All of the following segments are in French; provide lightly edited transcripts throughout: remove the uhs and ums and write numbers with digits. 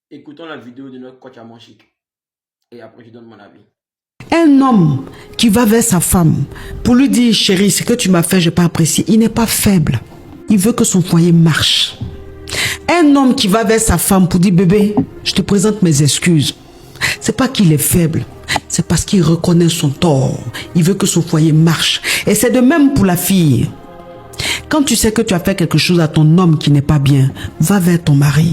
Écoutons la vidéo de notre coach Amon Chic. Et après, je donne mon avis. Un homme qui va vers sa femme pour lui dire, chérie, ce que tu m'as fait, je n'ai pas apprécié, il n'est pas faible. Il veut que son foyer marche. Un homme qui va vers sa femme pour dire, bébé, je te présente mes excuses. C'est pas qu'il est faible, c'est parce qu'il reconnaît son tort. Il veut que son foyer marche. Et c'est de même pour la fille. Quand tu sais que tu as fait quelque chose à ton homme qui n'est pas bien, va vers ton mari.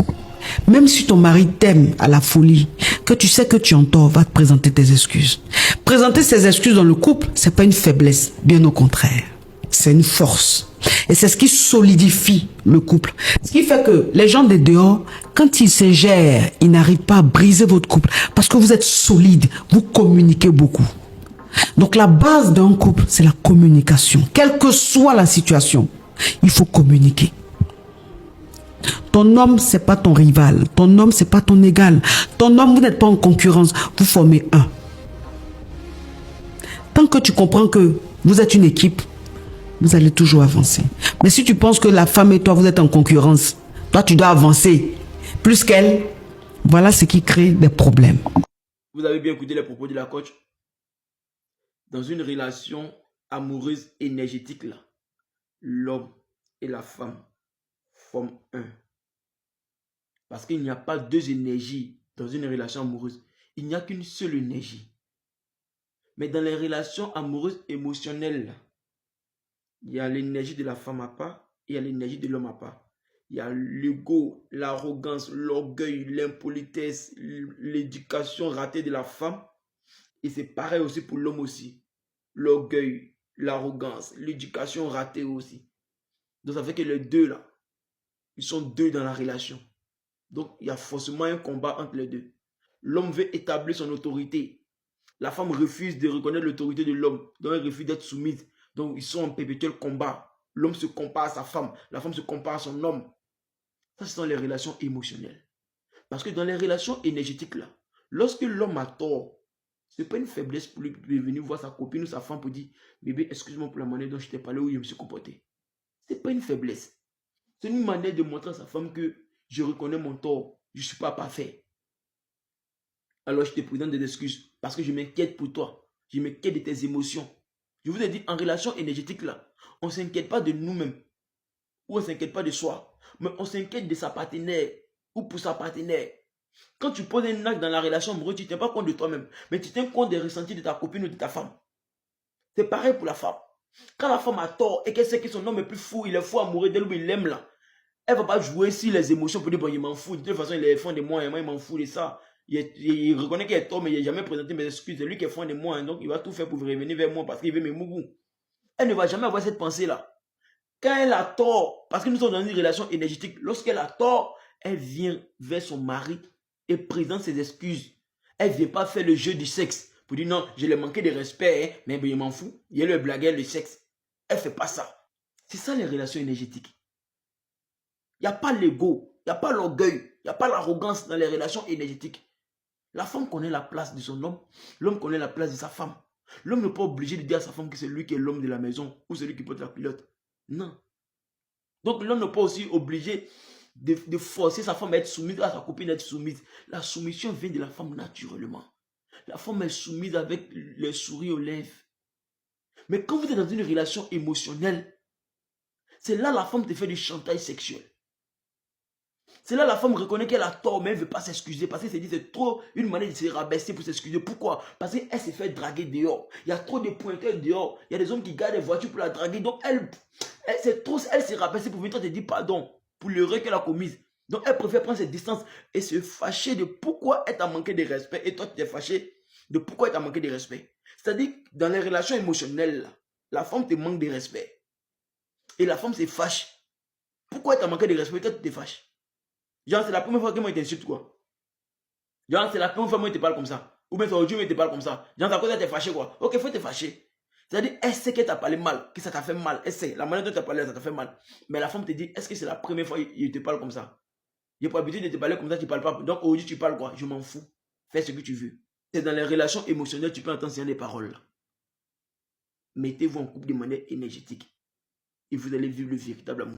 Même si ton mari t'aime à la folie, que tu sais que tu en tort, va te présenter tes excuses. Présenter ses excuses dans le couple, c'est pas une faiblesse, bien au contraire. C'est une force. Et c'est ce qui solidifie le couple. Ce qui fait que les gens de dehors, quand ils se gèrent, ils n'arrivent pas à briser votre couple. Parce que vous êtes solide, vous communiquez beaucoup. Donc la base d'un couple, c'est la communication. Quelle que soit la situation, il faut communiquer. Ton homme, c'est pas ton rival. Ton homme, c'est pas ton égal. Ton homme, vous n'êtes pas en concurrence. Vous formez un. Tant que tu comprends que vous êtes une équipe, vous allez toujours avancer. Mais si tu penses que la femme et toi, vous êtes en concurrence, toi, tu dois avancer plus qu'elle, voilà ce qui crée des problèmes. Vous avez bien écouté les propos de la coach. Dans une relation amoureuse énergétique, là, l'homme et la femme forment un. Parce qu'il n'y a pas deux énergies dans une relation amoureuse. Il n'y a qu'une seule énergie. Mais dans les relations amoureuses émotionnelles, il y a l'énergie de la femme à part et il y a l'énergie de l'homme à part. Il y a l'ego, l'arrogance, l'orgueil, l'impolitesse, l'éducation ratée de la femme. Et c'est pareil aussi pour l'homme aussi. L'orgueil, l'arrogance, l'éducation ratée aussi. Donc ça fait que les deux là, ils sont deux dans la relation. Donc il y a forcément un combat entre les deux. L'homme veut établir son autorité. La femme refuse de reconnaître l'autorité de l'homme. Donc elle refuse d'être soumise. Donc ils sont en perpétuel combat. L'homme se compare à sa femme. La femme se compare à son homme. Ça, ce sont les relations émotionnelles. Parce que dans les relations énergétiques là, lorsque l'homme a tort, ce n'est pas une faiblesse pour lui de venir voir sa copine ou sa femme pour dire, bébé, excuse-moi pour la manière dont je t'ai parlé ou je me suis comporté. Ce n'est pas une faiblesse. C'est une manière de montrer à sa femme que je reconnais mon tort. Je ne suis pas parfait. Alors je te présente des excuses parce que je m'inquiète pour toi. Je m'inquiète de tes émotions. Je vous ai dit, en relation énergétique là, on ne s'inquiète pas de nous-mêmes. Ou on ne s'inquiète pas de soi. Mais on s'inquiète de sa partenaire ou pour sa partenaire. Quand tu poses un acte dans la relation amoureuse, tu ne tiens pas compte de toi-même. Mais tu tiens compte des ressentis de ta copine ou de ta femme. C'est pareil pour la femme. Quand la femme a tort et qu'elle sait que son homme est plus fou, il est fou amoureux d'elle ou il l'aime là, elle ne va pas jouer sur les émotions pour dire, bon, il m'en fout. De toute façon, il est fan de moi et moi, il m'en fout de ça. Il reconnaît qu'il est tort, mais il n'a jamais présenté mes excuses. C'est lui qui est fan de moi. Hein, donc, il va tout faire pour revenir vers moi parce qu'il veut mes mougous. Elle ne va jamais avoir cette pensée-là. Quand elle a tort, parce que nous sommes dans une relation énergétique, lorsqu'elle a tort, elle vient vers son mari et présente ses excuses. Elle ne vient pas faire le jeu du sexe pour dire non, je l'ai manqué de respect, hein, mais il m'en fout. Il le blaguer le sexe. Elle ne fait pas ça. C'est ça les relations énergétiques. Il n'y a pas l'ego, il n'y a pas l'orgueil, il n'y a pas l'arrogance dans les relations énergétiques. La femme connaît la place de son homme, l'homme connaît la place de sa femme. L'homme n'est pas obligé de dire à sa femme que c'est lui qui est l'homme de la maison ou celui qui porte la pilote. Non. Donc l'homme n'est pas aussi obligé de forcer sa femme à être soumise, à sa copine à être soumise. La soumission vient de la femme naturellement. La femme est soumise avec le sourire aux lèvres. Mais quand vous êtes dans une relation émotionnelle, c'est là la femme te fait du chantage sexuel. C'est là la femme reconnaît qu'elle a tort, mais elle ne veut pas s'excuser parce qu'elle se dit que c'est trop une manière de se rabaisser pour s'excuser. Pourquoi? Parce qu'elle s'est fait draguer dehors. Il y a trop de pointeurs dehors. Il y a des hommes qui gardent des voitures pour la draguer. Donc elle s'est rabaissée pour venir te dire pardon pour l'erreur qu'elle a commise. Donc elle préfère prendre ses distances et se fâcher de pourquoi elle t'a manqué de respect. Et toi tu t'es fâché de pourquoi elle t'a manqué de respect. C'est-à-dire dans les relations émotionnelles, la femme te manque de respect. Et la femme se fâche. Pourquoi elle t'a manqué de respect? Toi tu te fâches. Genre, c'est la première fois que moi il t'insulte quoi. Genre, c'est la première fois que moi il te parle comme ça. Ou bien c'est aujourd'hui il te parle comme ça. Genre, c'est à cause de t'es fâché quoi. Ok, faut te fâcher. C'est-à-dire, elle sait qu'elle t'a parlé mal, que ça t'a fait mal. Elle sait, la manière dont tu as parlé, ça t'a fait mal. Mais la femme te dit, est-ce que c'est la première fois qu'il te parle comme ça? Il n'a pas l'habitude de te parler comme ça, tu ne parles pas. Donc aujourd'hui, tu parles quoi? Je m'en fous. Fais ce que tu veux. C'est dans les relations émotionnelles, tu peux entendre des paroles. Mettez-vous en couple de manière énergétique. Et vous allez vivre le véritable amour.